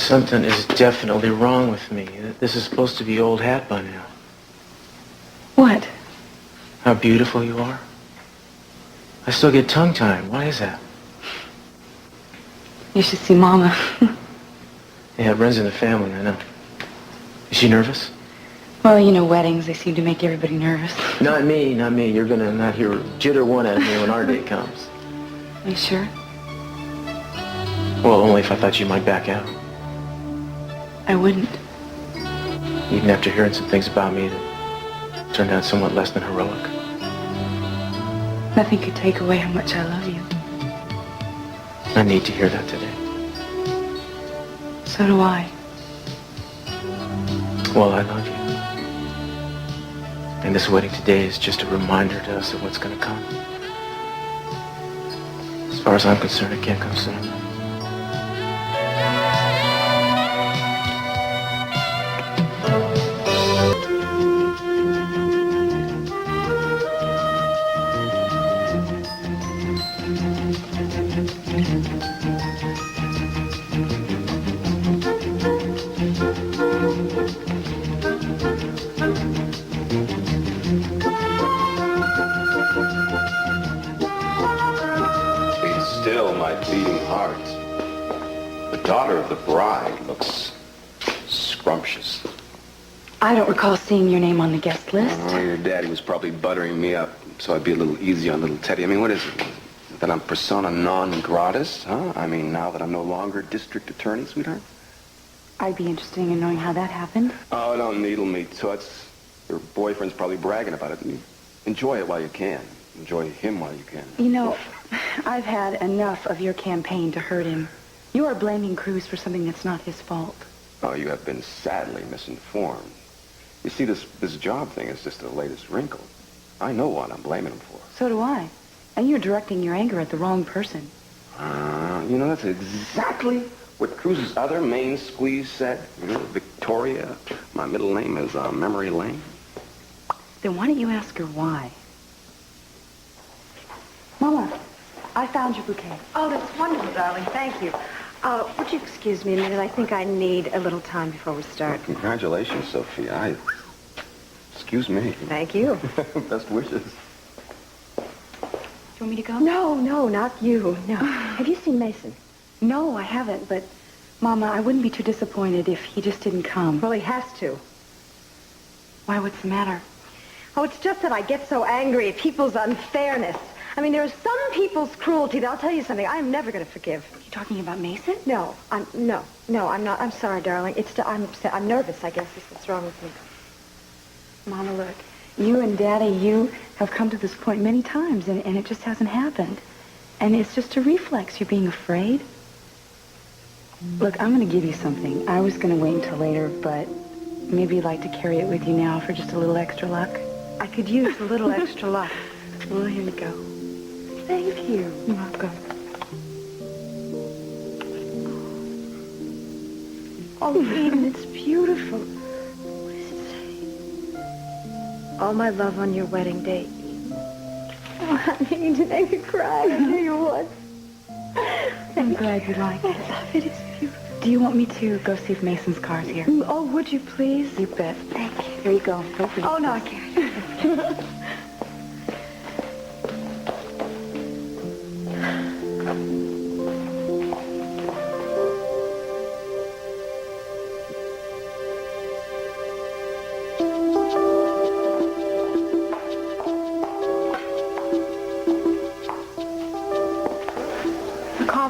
Something is definitely wrong with me. This is supposed to be old hat by now. What? How beautiful you are. I still get tongue-tied. Why is that? You should see Mama. Yeah, it runs in the family, I know. Is she nervous? Well, you know, weddings, they seem to make everybody nervous. Not me, not me. You're gonna not hear jitter one out of me when our day comes. Are you sure? Well, only if I thought you might back out. I wouldn't. Even after hearing some things about me that turned out somewhat less than heroic. Nothing could take away how much I love you. I need to hear that today. So do I. Well, I love you. And this wedding today is just a reminder to us of what's going to come. As far as I'm concerned, it can't come soon enough. Still, my beating heart. The daughter of the bride looks scrumptious. I don't recall seeing your name on the guest list. Oh, your daddy was probably buttering me up so I'd be a little easy on little Teddy. I mean, what is it? That I'm persona non gratis, huh? I mean, now that I'm no longer district attorney, sweetheart? I'd be interested in knowing how that happened. Oh, don't needle me, Toots. Your boyfriend's probably bragging about it. Enjoy it while you can. Enjoy him while you can. You know, I've had enough of your campaign to hurt him. You are blaming Cruz for something that's not his fault. Oh, you have been sadly misinformed. You see, this job thing is just the latest wrinkle. I know what I'm blaming him for. So do I. And you're directing your anger at the wrong person. You know, that's exactly what Cruz's other main squeeze said. You know, Victoria, my middle name is Memory Lane. Then why don't you ask her why? Mama, I found your bouquet. Oh, that's wonderful, darling. Thank you. Would you excuse me a minute? I think I need a little time before we start. Well, congratulations, Sophia. Excuse me. Thank you. Best wishes. Do you want me to go? No, not you. No. Have you seen Mason? No, I haven't, but Mama, I wouldn't be too disappointed if he just didn't come. Well, he has to. Why, what's the matter? Oh, it's just that I get so angry at people's unfairness. I mean, there are some people's cruelty that I'll tell you something I'm never going to forgive. You talking about Mason? No, I'm not. I'm sorry, darling. I'm upset. I'm nervous, I guess, is what's wrong with me. Mama, look, you and Daddy, you have come to this point many times, and it just hasn't happened. And it's just a reflex. You're being afraid. Look, I'm going to give you something. I was going to wait until later, but maybe you'd like to carry it with you now for just a little extra luck. I could use a little extra luck. Well, here you go. Thank you. You're welcome. Oh, Eden, it's beautiful. What does it say? All my love on your wedding day. Oh, honey, Eden, I could cry. I tell you what. I'm glad you like it. I love it. It's beautiful. Do you want me to go see if Mason's car's here? Oh, would you please? You bet. Thank you. Here you go. Don't forget. Oh, no, I can't.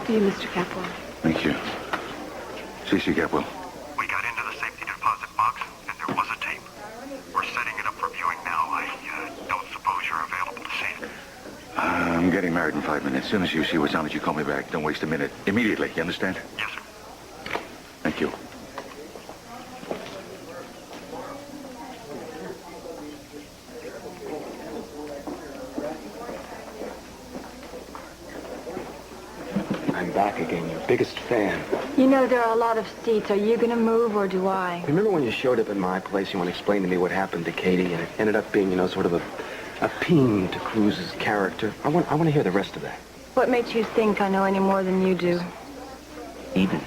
For you, Mr. Capwell. Thank you. CC Capwell. We got into the safety deposit box, and there was a tape. We're setting it up for viewing now. I don't suppose you're available to see it. I'm getting married in 5 minutes. As soon as you see what's on it, you call me back. Don't waste a minute. Immediately, you understand? Yes, sir. Thank you. I'm back again, your biggest fan. You know, there are a lot of seats. Are you going to move, or do I? Remember when you showed up at my place, you want to explain to me what happened to Katie, and it ended up being, you know, sort of a peen to Cruz's character. I want to hear the rest of that. What makes you think I know any more than you do? Eden.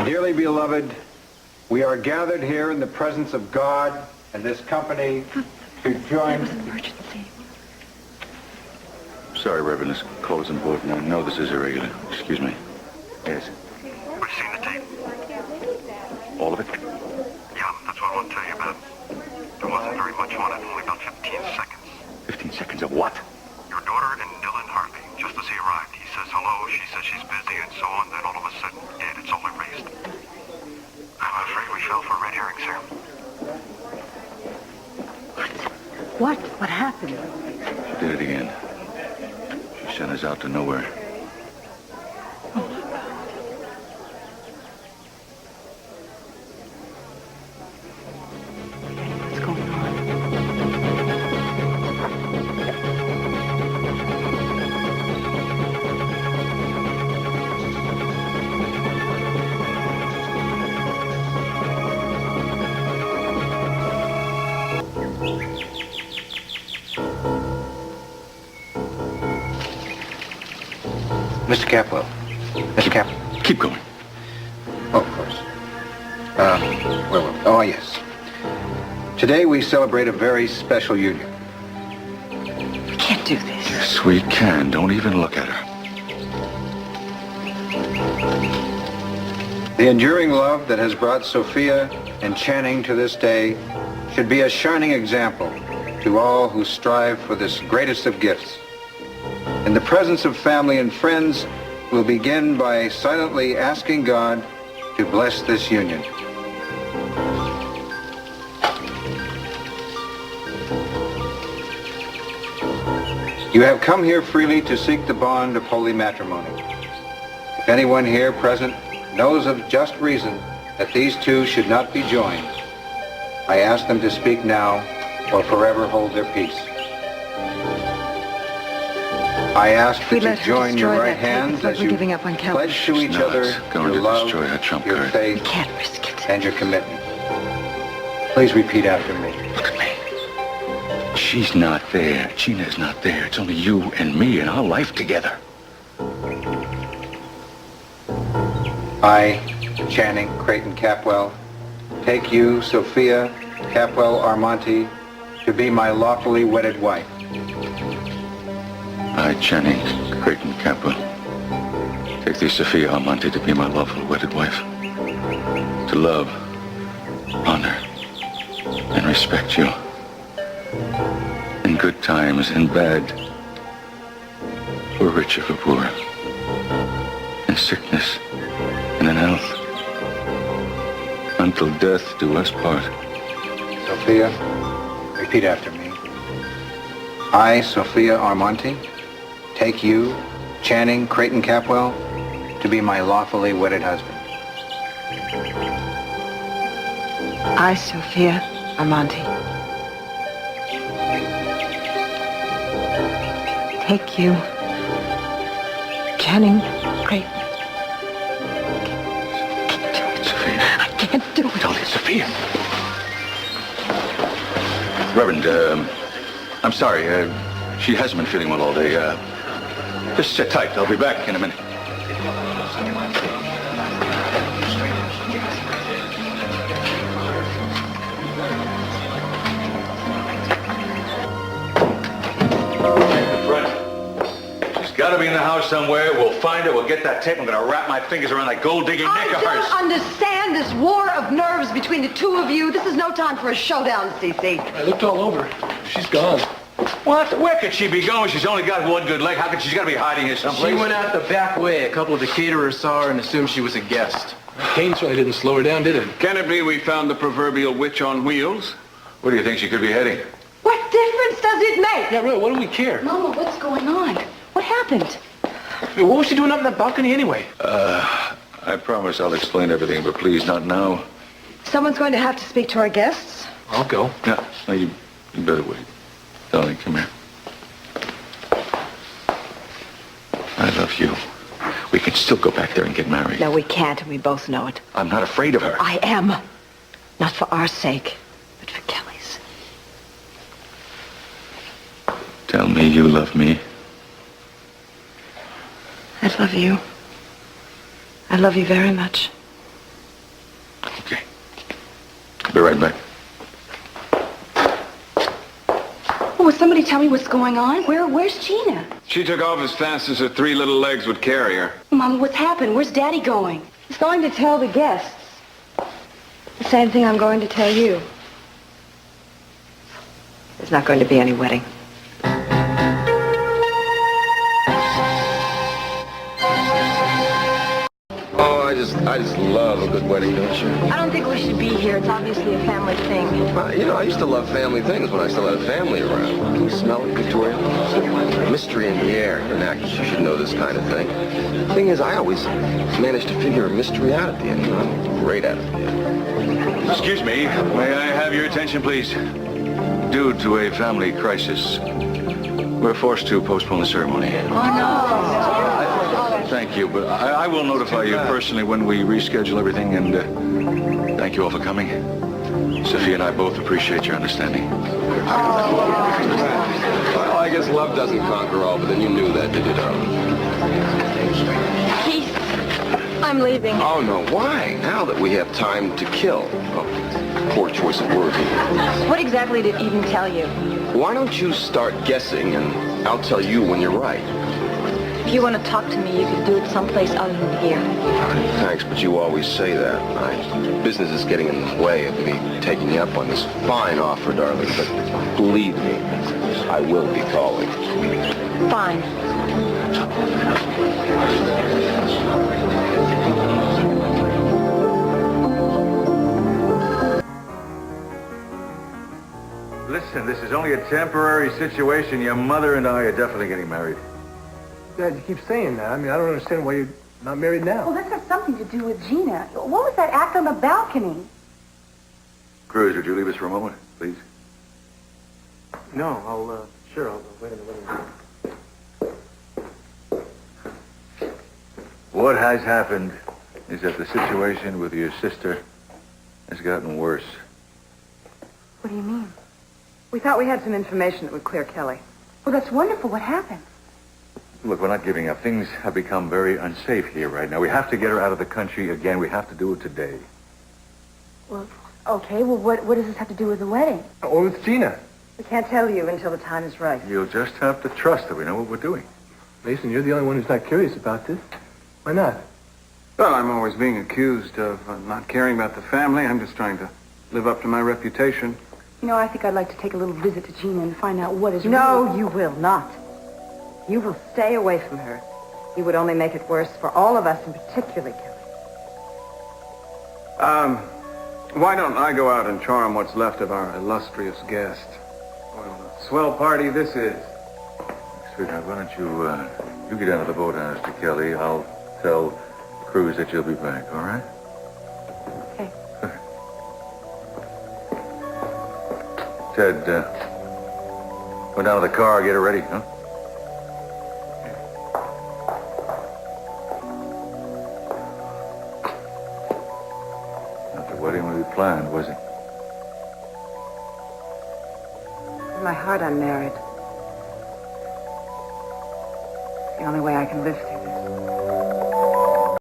Dearly beloved, we are gathered here in the presence of God and this company to join... It was an emergency. Sorry, Reverend, this call is important. I know this is irregular. Excuse me. Yes. We've seen the tape. All of it? Yeah, that's what I want to tell you about. There wasn't very much on it, only about 15 seconds. 15 seconds of what? Your daughter and Dylan Harvey, just as he arrived. He says hello, she says she's busy, and so on. Then all of a sudden, dead. It's all erased. I'm afraid we fell for red herrings here. What? What happened? She did it again. She sent us out to nowhere. What's going on? Mr. Capwell. Mr. Cap... Keep going. Oh, of course. Oh, yes. Today we celebrate a very special union. We can't do this. Yes, we can. Don't even look at her. The enduring love that has brought Sophia and Channing to this day should be a shining example to all who strive for this greatest of gifts. In the presence of family and friends, we'll begin by silently asking God to bless this union. You have come here freely to seek the bond of holy matrimony. If anyone here present knows of just reason that these two should not be joined, I ask them to speak now or forever hold their peace. I ask that you join your right hands as you pledge to each other your love, your faith, and your commitment. Please repeat after me. Look at me. She's not there. Gina's not there. It's only you and me and our life together. I, Channing Creighton Capwell, take you, Sophia Capwell Armonte, to be my lawfully wedded wife. I, Channing Creighton Capwell, take thee, Sophia Armonte, to be my lawful wedded wife. To love, honor, and respect you. In good times and bad, for rich or for poor. In sickness and in health. Until death do us part. Sophia, repeat after me. I, Sophia Armonte, take you, Channing Creighton Capwell, to be my lawfully wedded husband. I, Sophia Armonte, take you, Channing Creighton. I can't do it. Don't it, Sophia. Reverend, I'm sorry. She hasn't been feeling well all day. Just sit tight. I'll be back in a minute. She's got to be in the house somewhere. We'll find her. We'll get that tape. I'm going to wrap my fingers around that gold-digging neck of hers. I don't understand this war of nerves between the two of you. This is no time for a showdown, Cece. I looked all over. She's gone. What? Where could she be going? She's only got one good leg. How could she's got to be hiding here someplace? She went out the back way. A couple of the caterers saw her and assumed she was a guest. Kane certainly didn't slow her down, did it? Can it be we found the proverbial witch on wheels? Where do you think she could be heading? What difference does it make? Yeah, really, what do we care? Mama, what's going on? What happened? What was she doing up in that balcony anyway? I promise I'll explain everything, but please, not now. Someone's going to have to speak to our guests. I'll go. No, you better wait. Darling, come here. I love you. We can still go back there and get married. No, we can't, and we both know it. I'm not afraid of her. I am. Not for our sake, but for Kelly's. Tell me you love me. I love you. I love you very much. Be right back. Oh, will somebody tell me what's going on? Where's Gina? She took off as fast as her three little legs would carry her. Mama, what's happened? Where's Daddy going? He's going to tell the guests the same thing I'm going to tell you. There's not going to be any wedding. Oh, I just love a good wedding, don't you? I don't think we should be here. It's obviously a family thing. You know, I used to love family things when I still had family around. Can you smell it, Victoria? Mystery in the air. You're an actress. You should know this kind of thing. The thing is, I always managed to figure a mystery out at the end. You know, I'm great at it. Excuse me. May I have your attention, please? Due to a family crisis, we're forced to postpone the ceremony. Oh, no. Thank you, but I will notify you personally when we reschedule everything, and thank you all for coming. Sophia and I both appreciate your understanding. Well, I guess love doesn't conquer all, but then you knew that, did you, darling? Keith, I'm leaving. Oh, no, why? Now that we have time to kill. Oh, poor choice of words. What exactly did Eden tell you? Why don't you start guessing, and I'll tell you when you're right. If you want to talk to me, you can do it someplace other than here. Thanks, but you always say that. Business is getting in the way of me taking you up on this fine offer, darling, but believe me, I will be calling. Fine. Listen, this is only a temporary situation. Your mother and I are definitely getting married. Dad, you keep saying that. I mean, I don't understand why you're not married now. Well, this has something to do with Gina. What was that act on the balcony? Cruz, would you leave us for a moment, please? No, sure, I'll wait a minute. What has happened is that the situation with your sister has gotten worse. What do you mean? We thought we had some information that would clear Kelly. Well, that's wonderful. What happened? Look, we're not giving up. Things have become very unsafe here right now. We have to get her out of the country again. We have to do it today. Well, okay. Well, what does this have to do with the wedding? Or with Gina. We can't tell you until the time is right. You'll just have to trust that we know what we're doing. Mason, you're the only one who's not curious about this. Why not? Well, I'm always being accused of not caring about the family. I'm just trying to live up to my reputation. You know, I think I'd like to take a little visit to Gina and find out what is No, really... you will not. You will stay away from her. You would only make it worse for all of us, and particularly Kelly. Why don't I go out and charm what's left of our illustrious guest? Well, a swell party this is. Sweetheart, why don't you get out of the boat, Mr. Kelly. I'll tell Cruz that you'll be back, all right? Okay. Ted, go down to the car, get her ready, huh? Not the wedding we planned, was it? In my heart, I'm married. It's the only way I can live through this.